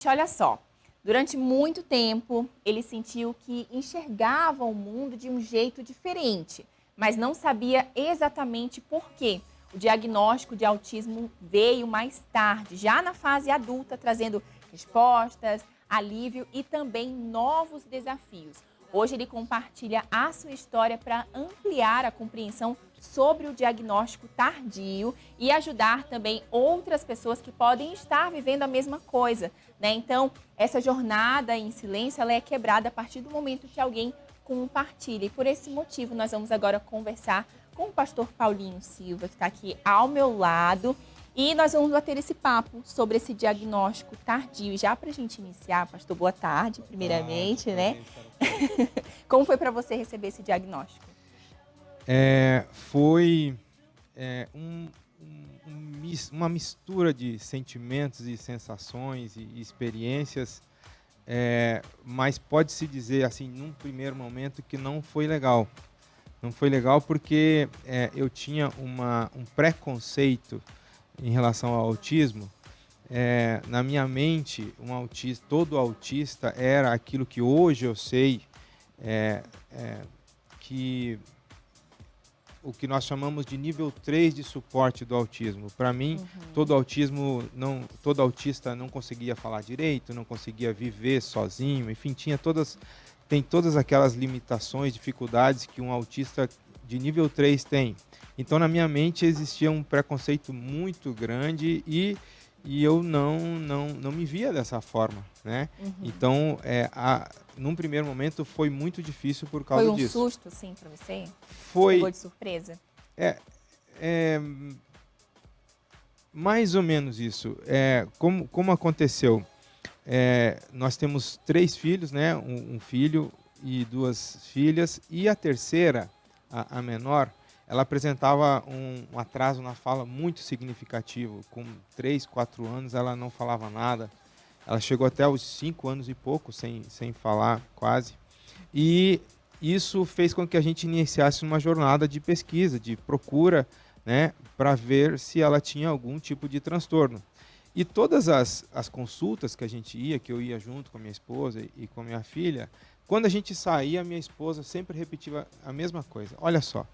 Olha só, durante muito tempo ele sentiu que enxergava o mundo de um jeito diferente, mas não sabia exatamente por quê. O diagnóstico de autismo veio mais tarde, já na fase adulta, trazendo respostas, alívio e também novos desafios. Hoje ele compartilha a sua história para ampliar a compreensão sobre o diagnóstico tardio e ajudar também outras pessoas que podem estar vivendo a mesma coisa, né? Então, essa jornada em silêncio, ela é quebrada a partir do momento que alguém compartilha. E por esse motivo, nós vamos agora conversar com o pastor Paulinho Silva, que está aqui ao meu lado. E nós vamos bater esse papo sobre esse diagnóstico tardio. E já para a gente iniciar, pastor, boa tarde, primeiramente, né? Como foi para você receber esse diagnóstico? Foi uma mistura de sentimentos e sensações e experiências, mas pode-se dizer, assim, num primeiro momento, que não foi legal. Não foi legal porque eu tinha um preconceito em relação ao autismo. Na minha mente, todo autista era aquilo que hoje eu sei, que o que nós chamamos de nível 3 de suporte do autismo. Para mim, todo autista não conseguia falar direito, não conseguia viver sozinho, enfim, tem todas aquelas limitações, dificuldades que um autista de nível 3 tem. Então, na minha mente, existia um preconceito muito grande e eu não me via dessa forma, né? Então, num primeiro momento, foi muito difícil por causa disso. Foi um susto, assim, para você? Foi. Pegou de surpresa? Mais ou menos isso. Como aconteceu? Nós temos 3 filhos, né? Um filho e 2 filhas, e a terceira, a menor, ela apresentava um atraso na fala muito significativo. Com 3, 4 anos, ela não falava nada. Ela chegou até os 5 anos e pouco sem falar, quase. E isso fez com que a gente iniciasse uma jornada de pesquisa, de procura, né, para ver se ela tinha algum tipo de transtorno. E todas as consultas que a gente ia, que eu ia junto com a minha esposa e com a minha filha, quando a gente saía, a minha esposa sempre repetia a mesma coisa. Olha só,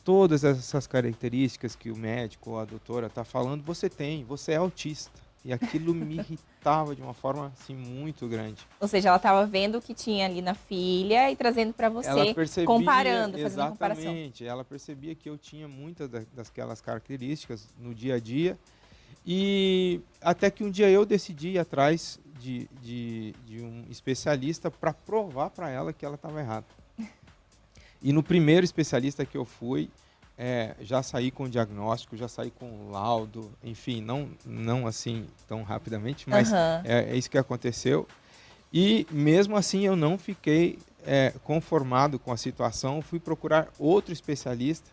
todas essas características que o médico ou a doutora está falando, você é autista. E aquilo me irritava de uma forma assim, muito grande. Ou seja, ela estava vendo o que tinha ali na filha e trazendo para você, ela percebia, comparando, fazendo uma comparação. Exatamente, ela percebia que eu tinha muitas daquelas características no dia a dia. E até que um dia eu decidi ir atrás de um especialista para provar para ela que ela estava errada. E no primeiro especialista que eu fui, já saí com o diagnóstico, já saí com o laudo, enfim, não assim tão rapidamente, mas é isso que aconteceu. E mesmo assim eu não fiquei conformado com a situação, fui procurar outro especialista,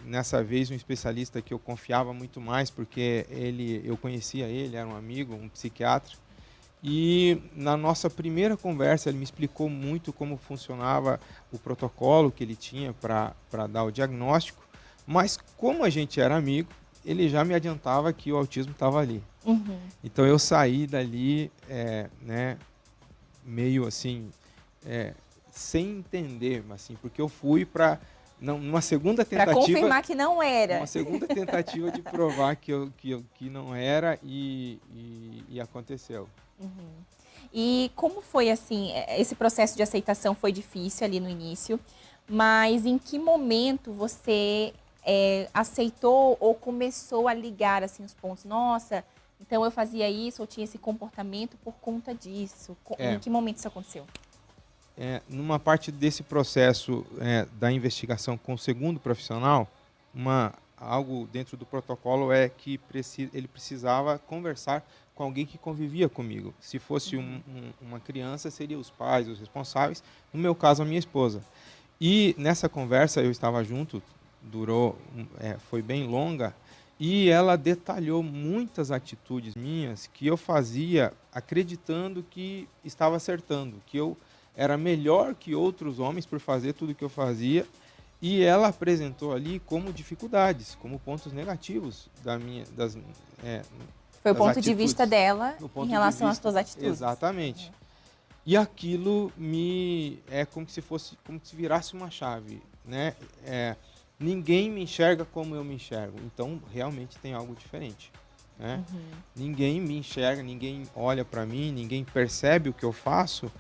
nessa vez um especialista que eu confiava muito mais, porque eu conhecia ele, era um amigo, um psiquiatra. E na nossa primeira conversa ele me explicou muito como funcionava o protocolo que ele tinha para dar o diagnóstico, mas como a gente era amigo, ele já me adiantava que o autismo estava ali. Então eu saí dali, né, meio assim, sem entender, assim, porque eu fui para numa segunda tentativa, para confirmar que não era. Uma segunda tentativa de provar que não era e aconteceu. E como foi assim, esse processo de aceitação foi difícil ali no início, mas em que momento você aceitou ou começou a ligar assim os pontos? Nossa, então eu fazia isso, ou tinha esse comportamento por conta disso. Em que momento isso aconteceu? Numa parte desse processo da investigação com o segundo profissional, algo dentro do protocolo é que ele precisava conversar com alguém que convivia comigo. Se fosse uma criança, seriam os pais, os responsáveis. No meu caso, a minha esposa. E nessa conversa eu estava junto, foi bem longa, e ela detalhou muitas atitudes minhas que eu fazia acreditando que estava acertando, que eu era melhor que outros homens por fazer tudo o que eu fazia. E ela apresentou ali como dificuldades, como pontos negativos Foi o das ponto de atitudes. vista dela No ponto em de relação às vista, suas atitudes. Exatamente. E aquilo é como se virasse uma chave, né? Ninguém me enxerga como eu me enxergo, então realmente tem algo diferente, né? Ninguém me enxerga, ninguém olha para mim, ninguém percebe o que eu faço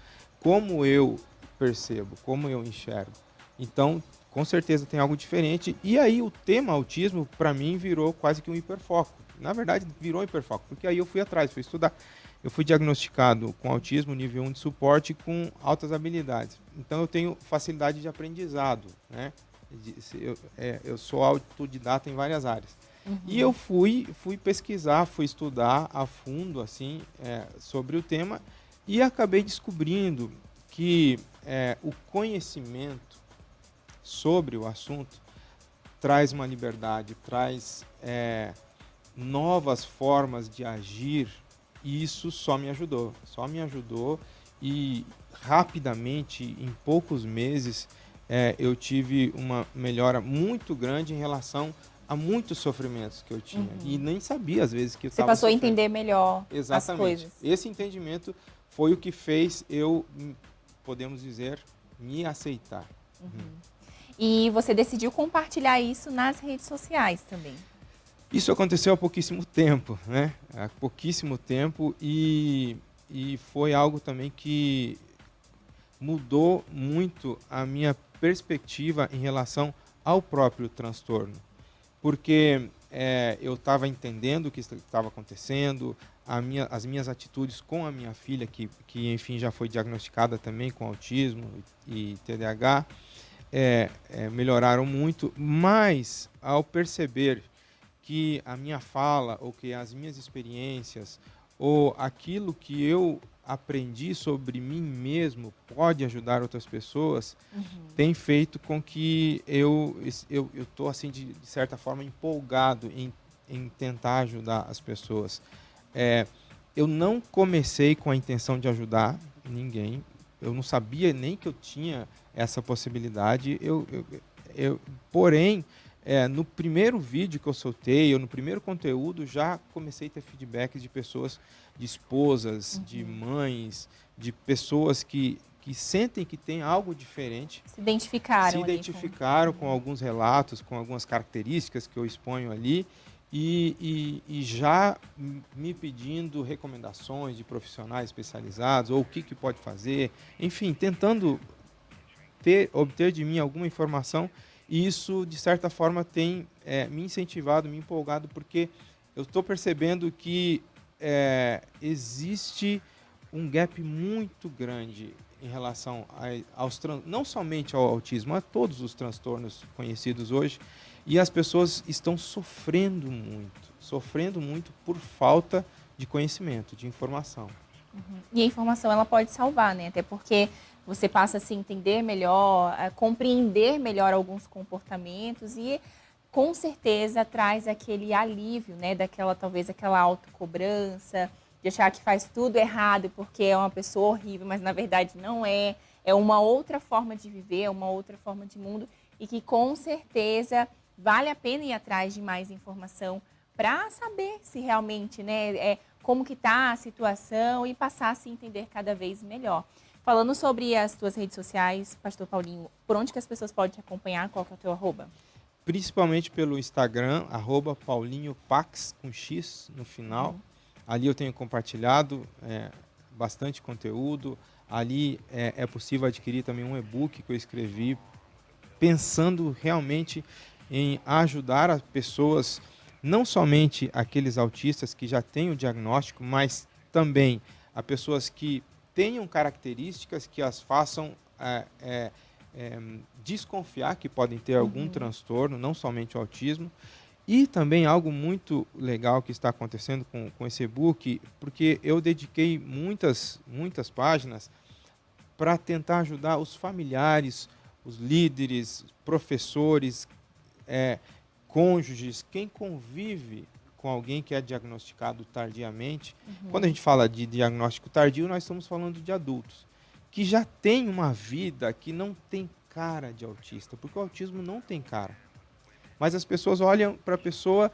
como eu percebo, como eu enxergo. Então, com certeza tem algo diferente. E aí o tema autismo para mim virou quase que um hiperfoco. Na verdade, virou um hiperfoco, porque aí eu fui atrás, fui estudar. Eu fui diagnosticado com autismo nível 1 de suporte com altas habilidades. Então eu tenho facilidade de aprendizado, né? Eu sou autodidata em várias áreas. E eu fui pesquisar, fui estudar a fundo assim, sobre o tema e acabei descobrindo que o conhecimento sobre o assunto traz uma liberdade, traz novas formas de agir. E isso só me ajudou e rapidamente, em poucos meses, eu tive uma melhora muito grande em relação a muitos sofrimentos que eu tinha. E nem sabia, às vezes, que eu Você estava passou a sofrendo. entender melhor as Exatamente. coisas. Esse entendimento foi o que fez eu, podemos dizer, me aceitar. E você decidiu compartilhar isso nas redes sociais também. Isso aconteceu há pouquíssimo tempo, né? Há pouquíssimo tempo e foi algo também que mudou muito a minha perspectiva em relação ao próprio transtorno. Porque eu estava entendendo o que estava acontecendo, as minhas atitudes com a minha filha, que enfim já foi diagnosticada também com autismo e TDAH, melhoraram muito, mas ao perceber que a minha fala, ou que as minhas experiências, ou aquilo que eu aprendi sobre mim mesmo pode ajudar outras pessoas, tem feito com que eu estou, assim, de certa forma, empolgado em tentar ajudar as pessoas. Eu não comecei com a intenção de ajudar ninguém, eu não sabia nem que eu tinha essa possibilidade, porém, no primeiro vídeo que eu soltei, ou no primeiro conteúdo, já comecei a ter feedbacks de pessoas, de esposas, de mães, de pessoas que sentem que tem algo diferente. Se identificaram. Se identificaram com alguns relatos, com algumas características que eu exponho ali, e já me pedindo recomendações de profissionais especializados, ou o que pode fazer, enfim, tentando obter de mim alguma informação. E isso, de certa forma, tem me incentivado, me empolgado, porque eu estou percebendo que existe um gap muito grande em relação não somente ao autismo, a todos os transtornos conhecidos hoje, e as pessoas estão sofrendo muito por falta de conhecimento, de informação. E a informação, ela pode salvar, né? Até porque você passa a se entender melhor, a compreender melhor alguns comportamentos e com certeza traz aquele alívio, né? Talvez aquela autocobrança, de achar que faz tudo errado porque é uma pessoa horrível, mas na verdade não é. É uma outra forma de viver, é uma outra forma de mundo e que com certeza vale a pena ir atrás de mais informação para saber se realmente, né, como que está a situação e passar a se entender cada vez melhor. Falando sobre as tuas redes sociais, Pastor Paulinho, por onde que as pessoas podem te acompanhar? Qual que é o teu arroba? Principalmente pelo Instagram, @paulinhopax, com X no final. Ali eu tenho compartilhado bastante conteúdo. Ali é possível adquirir também um e-book que eu escrevi, pensando realmente em ajudar as pessoas, não somente aqueles autistas que já têm o diagnóstico, mas também a pessoas que tenham características que as façam desconfiar que podem ter algum transtorno, não somente o autismo. E também algo muito legal que está acontecendo com esse e-book, porque eu dediquei muitas páginas para tentar ajudar os familiares, os líderes, professores, cônjuges, quem convive com alguém que é diagnosticado tardiamente. Quando a gente fala de diagnóstico tardio, nós estamos falando de adultos que já têm uma vida que não tem cara de autista, porque o autismo não tem cara. Mas as pessoas olham para a pessoa,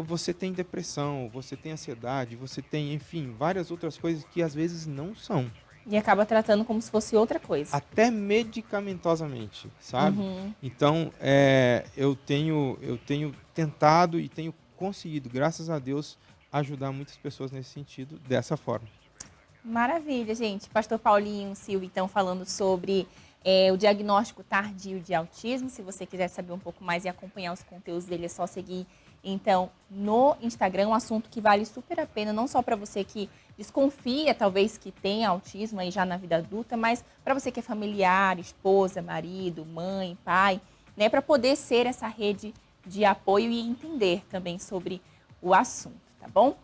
você tem depressão, você tem ansiedade, você tem, enfim, várias outras coisas que às vezes não são. E acaba tratando como se fosse outra coisa. Até medicamentosamente, sabe? Uhum. Então, eu tenho tentado e tenho conseguido, graças a Deus, ajudar muitas pessoas nesse sentido, dessa forma. Maravilha, gente. Pastor Paulinho Silva, então, falando sobre o diagnóstico tardio de autismo. Se você quiser saber um pouco mais e acompanhar os conteúdos dele, é só seguir, então, no Instagram. Um assunto que vale super a pena, não só para você que desconfia, talvez, que tem autismo aí já na vida adulta, mas para você que é familiar, esposa, marido, mãe, pai, né, para poder ser essa rede de apoio e entender também sobre o assunto, tá bom?